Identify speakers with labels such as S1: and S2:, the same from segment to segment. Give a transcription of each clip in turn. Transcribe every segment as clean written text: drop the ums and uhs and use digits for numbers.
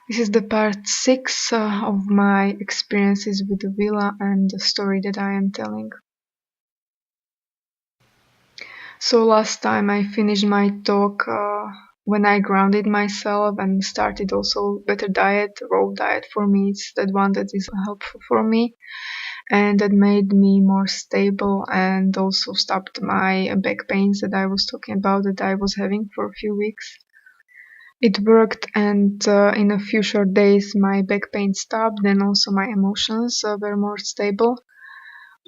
S1: This is the part 6 of my experiences with the villa and the story that I am telling. So last time I finished my talk when I grounded myself and started also better diet, raw diet for me. It's that one that is helpful for me and that made me more stable and also stopped my back pains that I was talking about that I was having for a few weeks. It worked, and in a few short days my back pain stopped and also my emotions were more stable.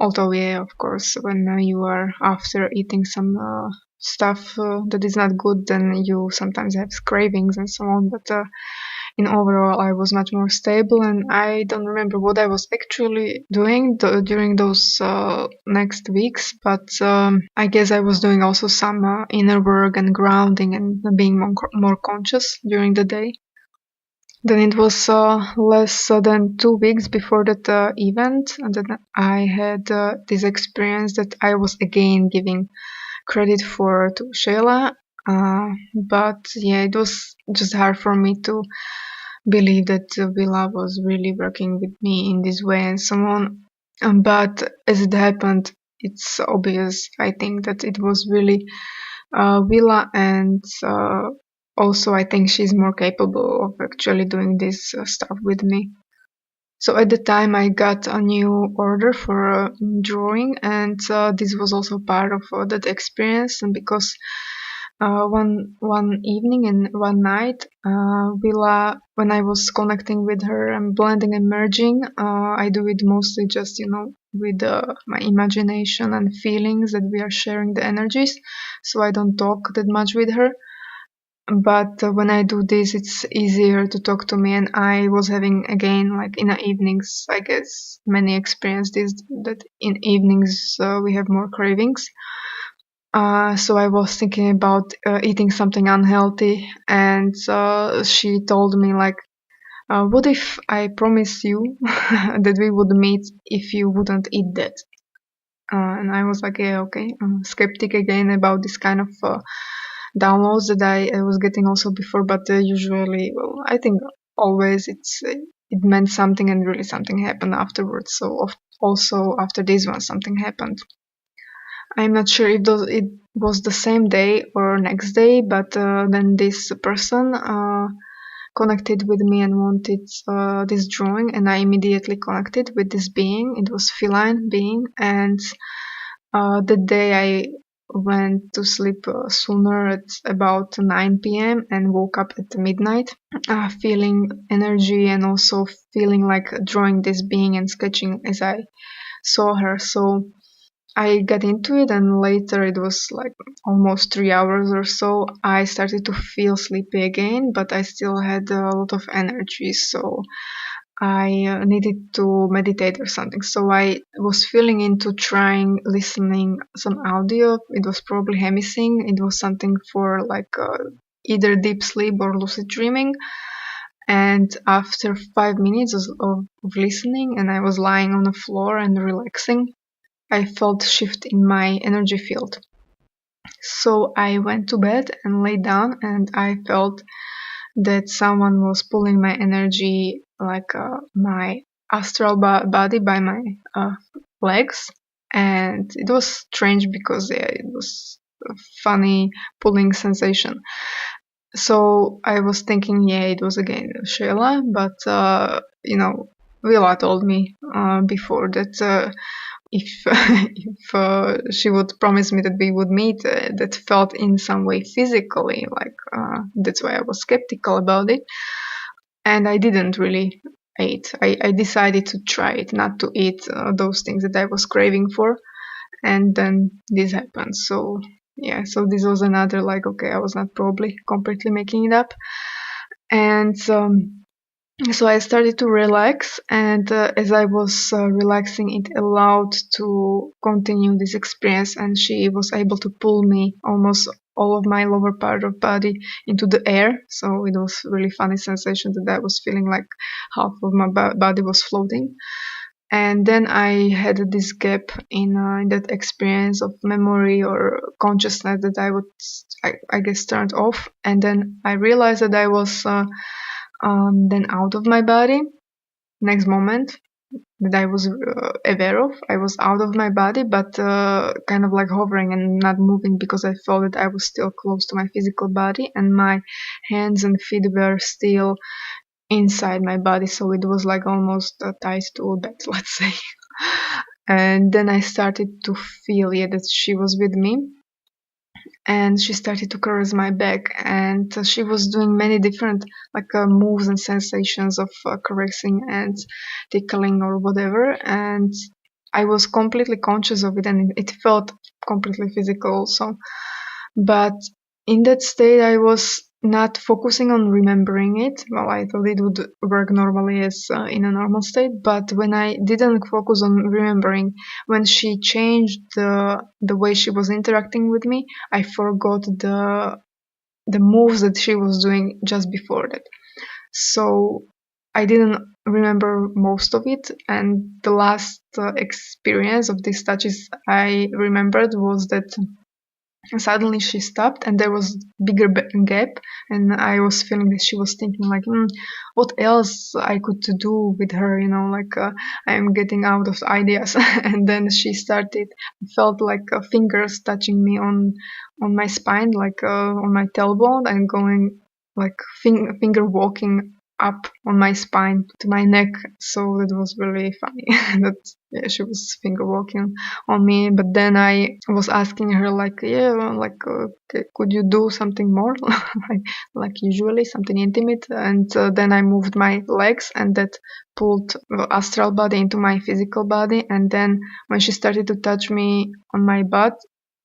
S1: Although, yeah, of course, when you are after eating some stuff that is not good, then you sometimes have cravings and so on. But in overall, I was much more stable, and I don't remember what I was actually doing during those next weeks. But I guess I was doing also some inner work and grounding and being more conscious during the day. Then it was less than 2 weeks before that event, and then I had this experience that I was again giving credit for to Shayla. But yeah, it was just hard for me to believe that Willa was really working with me in this way and so on. But as it happened, it's obvious, I think, that it was really Willa, and also I think she's more capable of actually doing this stuff with me. So at the time I got a new order for drawing, and this was also part of that experience. And because one evening and one night, Willa, when I was connecting with her and blending and merging, I do it mostly just with my imagination and feelings that we are sharing the energies. So I don't talk that much with her. But when I do this, it's easier to talk to me. And I was having again, like in the evenings, I guess many experience this, that in evenings we have more cravings. So I was thinking about eating something unhealthy, and she told me like, "What if I promise you that we would meet if you wouldn't eat that?" And I was like, "Yeah, okay." I'm skeptic again about this kind of downloads that I was getting also before, but usually, well, I think always it meant something, and really something happened afterwards. So also after this one, something happened. I'm not sure if it was the same day or next day, but then this person connected with me and wanted this drawing, and I immediately connected with this being. It was feline being, and the day I went to sleep sooner at about 9 p.m. and woke up at midnight, feeling energy and also feeling like drawing this being and sketching as I saw her. So I got into it, and later it was like almost 3 hours or so. I started to feel sleepy again, but I still had a lot of energy, so I needed to meditate or something. So I was feeling into trying listening some audio. It was probably hemisync. It was something for like either deep sleep or lucid dreaming. And after 5 minutes of listening, and I was lying on the floor and relaxing, I felt a shift in my energy field. So I went to bed and lay down, and I felt that someone was pulling my energy, like my astral body by my legs. And it was strange because yeah, it was a funny pulling sensation. So I was thinking, yeah, it was again Shayla, but Willa told me before that if if she would promise me that we would meet, that felt in some way physically, like that's why I was skeptical about it, and I didn't really eat. I decided to try it, not to eat those things that I was craving for, and then this happened. So yeah, so this was another like, okay, I was not probably completely making it up, and so I started to relax, and as I was relaxing, it allowed to continue this experience, and she was able to pull me almost all of my lower part of body into the air. So it was really funny sensation that I was feeling like half of my body was floating. And then I had this gap in that experience of memory or consciousness that I guess turned off, and then I realized that I was then out of my body. Next moment that I was aware of, I was out of my body, but kind of like hovering and not moving because I felt that I was still close to my physical body and my hands and feet were still inside my body. So it was like almost tied to a bed, let's say. And then I started to feel, yeah, that she was with me. And she started to caress my back, and she was doing many different like moves and sensations of caressing and tickling or whatever, and I was completely conscious of it, and it felt completely physical also. But in that state I was not focusing on remembering it. Well, I thought it would work normally as in a normal state, but when I didn't focus on remembering, when she changed the way she was interacting with me, I forgot the moves that she was doing just before that. So I didn't remember most of it, and the last experience of these touches I remembered was that suddenly she stopped and there was bigger gap, and I was feeling that she was thinking like, what else I could to do with her, like I'm getting out of ideas. And then she started, felt like fingers touching me on my spine, like on my tailbone, and going like finger walking up on my spine to my neck. So that was really funny that, yeah, she was finger walking on me. But then I was asking her like, yeah, like could you do something more like usually something intimate? And then I moved my legs, and that pulled the astral body into my physical body. And then when she started to touch me on my butt,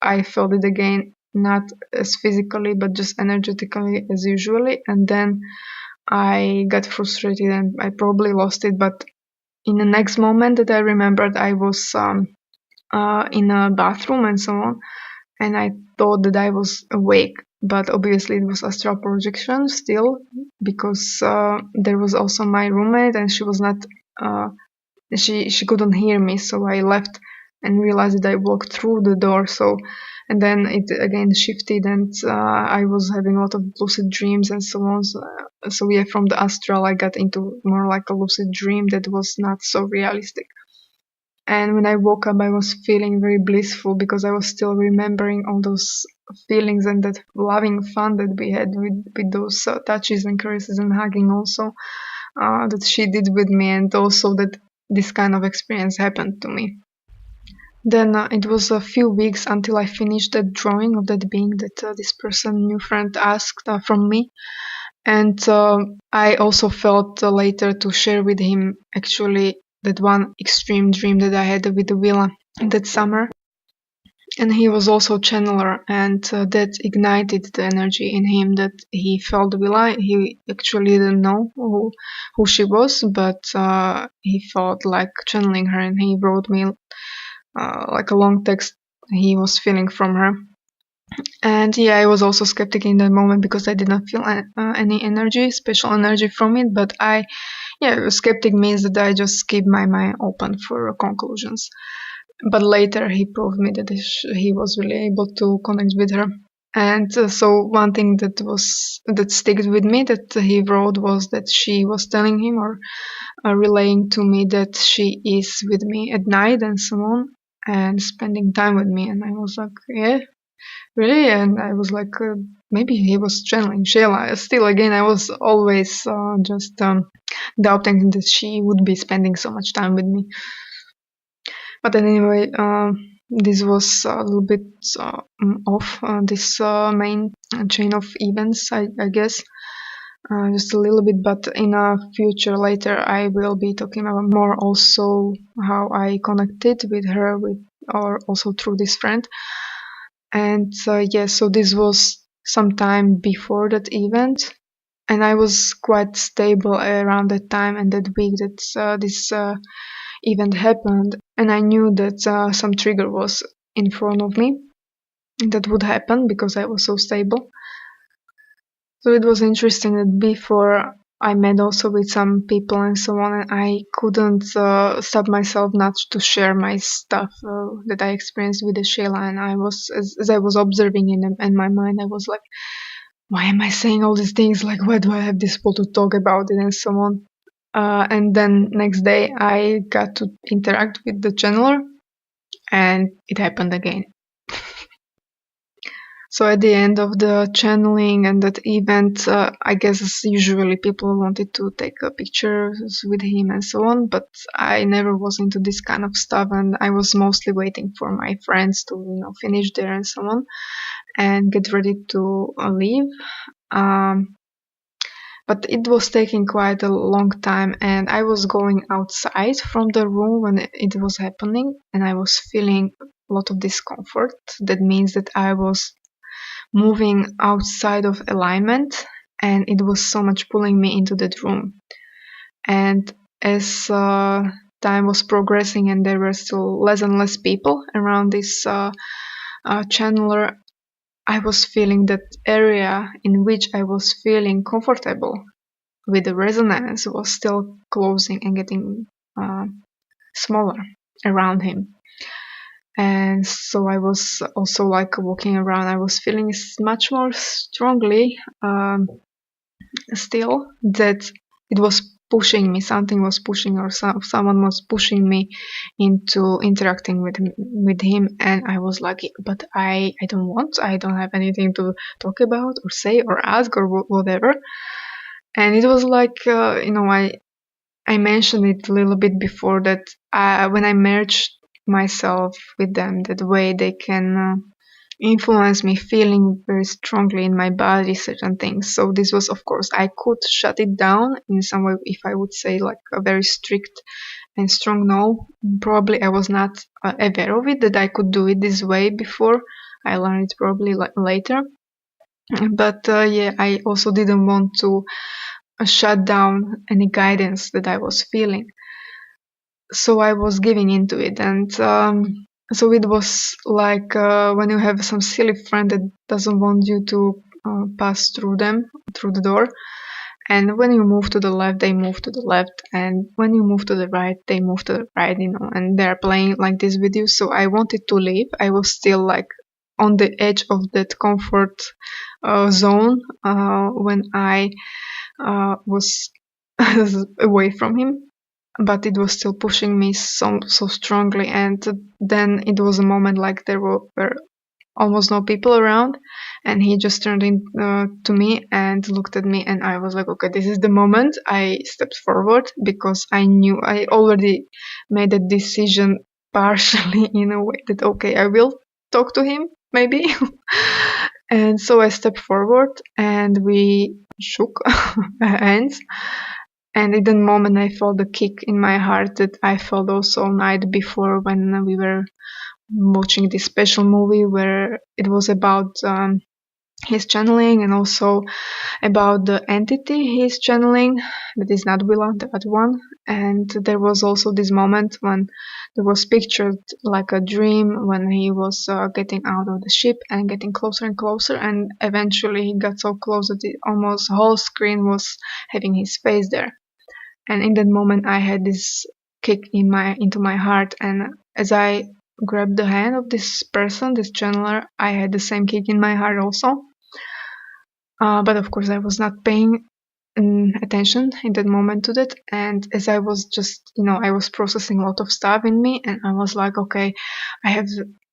S1: I felt it again, not as physically but just energetically as usually. And then I got frustrated and I probably lost it. But in the next moment that I remembered, I was in a bathroom and so on, and I thought that I was awake, but obviously it was astral projection still, because there was also my roommate, and she was not, she couldn't hear me, so I left and realized that I walked through the door. So, and then it again shifted, and I was having a lot of lucid dreams and so on. So yeah, from the astral I got into more like a lucid dream that was not so realistic. And when I woke up, I was feeling very blissful because I was still remembering all those feelings and that loving fun that we had with those touches and caresses and hugging also, that she did with me, and also that this kind of experience happened to me. Then it was a few weeks until I finished that drawing of that being that this person, new friend, asked from me. And I also felt later to share with him actually that one extreme dream that I had with the Willa that summer. And he was also channeler, and that ignited the energy in him that he felt Willa. He actually didn't know who she was, but he felt like channeling her, and he wrote me like a long text he was feeling from her. And yeah, I was also skeptic in that moment because I did not feel any energy, special energy from it. But skeptic means that I just keep my mind open for conclusions. But later he proved me that he was really able to connect with her. And so one thing that stayed with me that he wrote was that she was telling him or relaying to me that she is with me at night and so on, and spending time with me. And I was like, yeah, really? And I was like, maybe he was channeling Shayla. Still, again, I was always just doubting that she would be spending so much time with me. But anyway, this was a little bit off this main chain of events, I guess. Just a little bit, but in a future later I will be talking about more also how I connected with her or also through this friend. And so this was some time before that event, and I was quite stable around that time and that week that this event happened, and I knew that some trigger was in front of me that would happen because I was so stable. So it was interesting that before I met also with some people and so on, and I couldn't stop myself not to share my stuff that I experienced with the Shayla. And I was, as I was observing in my mind, I was like, why am I saying all these things? Like, why do I have this people to talk about it and so on? And then next day I got to interact with the channeler, and it happened again. So at the end of the channeling and that event, I guess usually people wanted to take pictures with him and so on, but I never was into this kind of stuff, and I was mostly waiting for my friends to, finish there and so on, and get ready to leave. But it was taking quite a long time, and I was going outside from the room when it was happening, and I was feeling a lot of discomfort. That means that I was moving outside of alignment, and it was so much pulling me into that room. And as time was progressing and there were still less and less people around this channeler, I was feeling that area in which I was feeling comfortable with the resonance was still closing and getting smaller around him. And so I was also like walking around, I was feeling much more strongly still that it was pushing me, something was pushing, or someone was pushing me into interacting with him. And I was like, but I don't have anything to talk about or say or ask or whatever. And it was like, I mentioned it a little bit before that when I merged myself with them, that way they can influence me feeling very strongly in my body certain things. So this was, of course, I could shut it down in some way if I would say like a very strict and strong no. Probably I was not aware of it, that I could do it this way before. I learned it probably later. But yeah, I also didn't want to shut down any guidance that I was feeling. So I was giving into it, and so it was like when you have some silly friend that doesn't want you to pass through the door, and when you move to the left, they move to the left, and when you move to the right, they move to the right, and they're playing like this with you. So I wanted to leave. I was still like on the edge of that comfort zone when I was away from him, but it was still pushing me so strongly. And then it was a moment like there were almost no people around, and he just turned in to me and looked at me, and I was like, okay, this is the moment. I stepped forward because I knew I already made a decision partially in a way that okay, I will talk to him maybe. And so I stepped forward and we shook hands. And in that moment, I felt the kick in my heart that I felt also night before when we were watching this special movie where it was about his channeling and also about the entity he's channeling, that is not Willa, the other one. And there was also this moment when there was pictured like a dream when he was getting out of the ship and getting closer and closer, and eventually he got so close that it almost whole screen was having his face there. And in that moment I had this kick into my heart, and as I grabbed the hand of this person, this channeler, I had the same kick in my heart also. But of course I was not paying attention in that moment to that. And as I was just, I was processing a lot of stuff in me, and I was like, okay, I have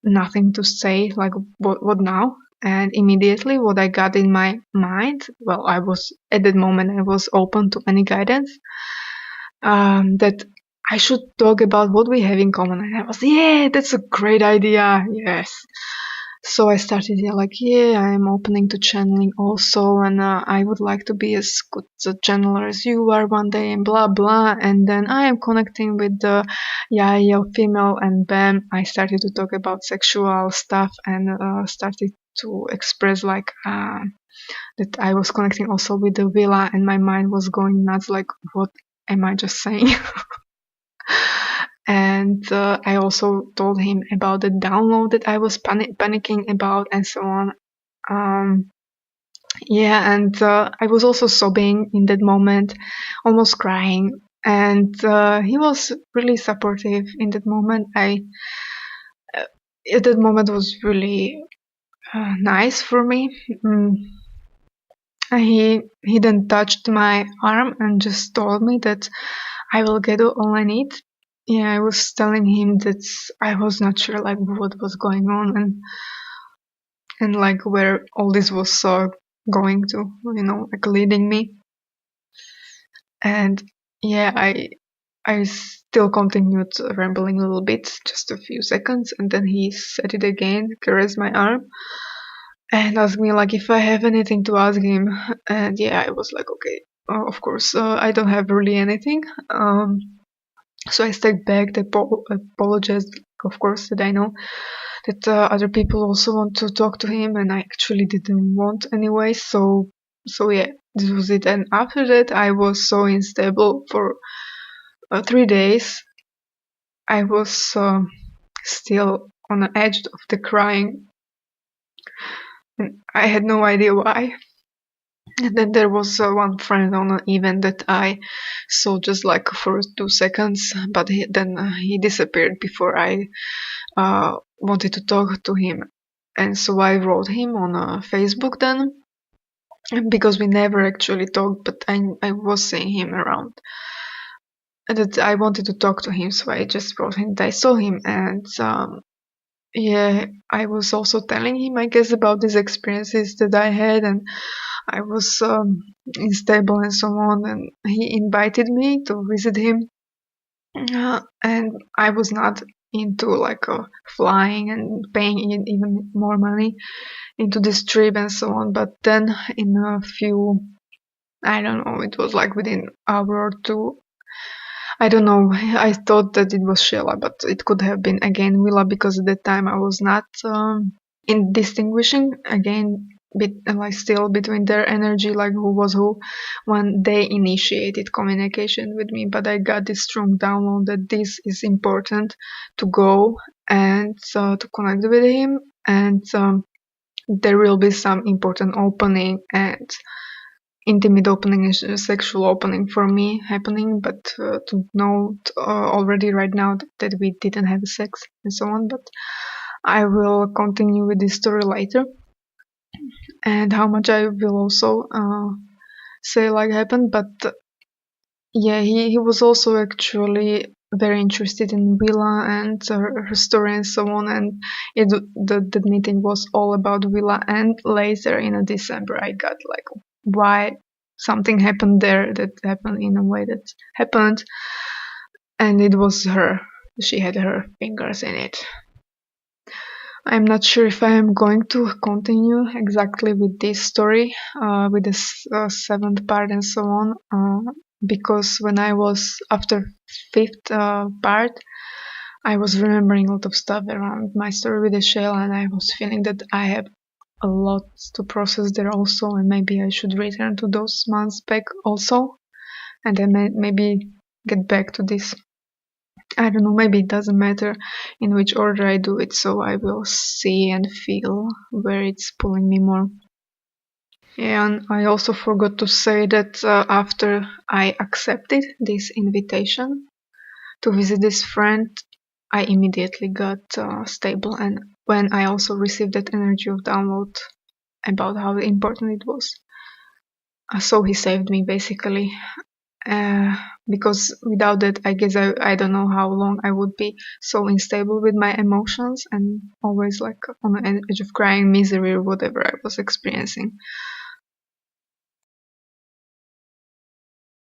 S1: nothing to say, like what now? And immediately what I got in my mind, well, I was at that moment I was open to any guidance, that I should talk about what we have in common. And I was, yeah, that's a great idea. Yes. So I started I'm opening to channeling also, and I would like to be as good a channeler as you are one day, and blah blah. And then I am connecting with the female, and bam, I started to talk about sexual stuff and started to express that I was connecting also with the Willa, and my mind was going nuts, like what am I just saying? And I also told him about the download that I was panicking about and so on. And I was also sobbing in that moment, almost crying. And he was really supportive in that moment. That moment was really nice for me. He then touched my arm and just told me that I will get all I need. Yeah, I was telling him that I was not sure like what was going on and like where all this was going to, like leading me. And yeah, I still continued rambling a little bit, just a few seconds, and then he said it again, caressed my arm, and asked me like if I have anything to ask him. And yeah, I was like, okay, of course, I don't have really anything. So I stepped back, apologized, of course, that I know that other people also want to talk to him, and I actually didn't want anyway. So yeah, this was it. And after that, I was so unstable for 3 days. I was still on the edge of the crying, and I had no idea why. And then there was one friend on an event that I saw just like for 2 seconds, but then he disappeared before I wanted to talk to him. And so I wrote him on Facebook then, because we never actually talked, but I was seeing him around. And that I wanted to talk to him, so I just wrote him that I saw him. And yeah, I was also telling him, I guess, about these experiences that I had, and I was unstable and so on. And he invited me to visit him, and I was not into like flying and paying even more money into this trip and so on. But then in a few, I don't know, it was like within an hour or two. I don't know. I thought that it was Shayla, but it could have been again Willa, because at that time I was not in distinguishing again like still between their energy, like who was who, when they initiated communication with me. But I got this strong download that this is important to go and to connect with him, and there will be some important opening and intimate opening and sexual opening for me happening, but to note already right now that we didn't have sex and so on. But I will continue with this story later, and how much I will also say like happened. But yeah, he was also actually very interested in Willa and her story and so on, and the meeting was all about Willa. And later in December I got like why something happened there that happened in a way that happened, and it was her. She had her fingers in it. I'm not sure if I am going to continue exactly with this story, with the seventh part and so on, because when I was after fifth part, I was remembering a lot of stuff around my story with the Shayla, and I was feeling that I have a lot to process there also, and maybe I should return to those months back also, and then maybe get back to this. I don't know, maybe it doesn't matter in which order I do it, so I will see and feel where it's pulling me more. And I also forgot to say that after I accepted this invitation to visit this friend, I immediately got stable, and when I also received that energy of download about how important it was. So he saved me basically. Because without that, I guess I don't know how long I would be so unstable with my emotions and always like on the edge of crying, misery, or whatever I was experiencing.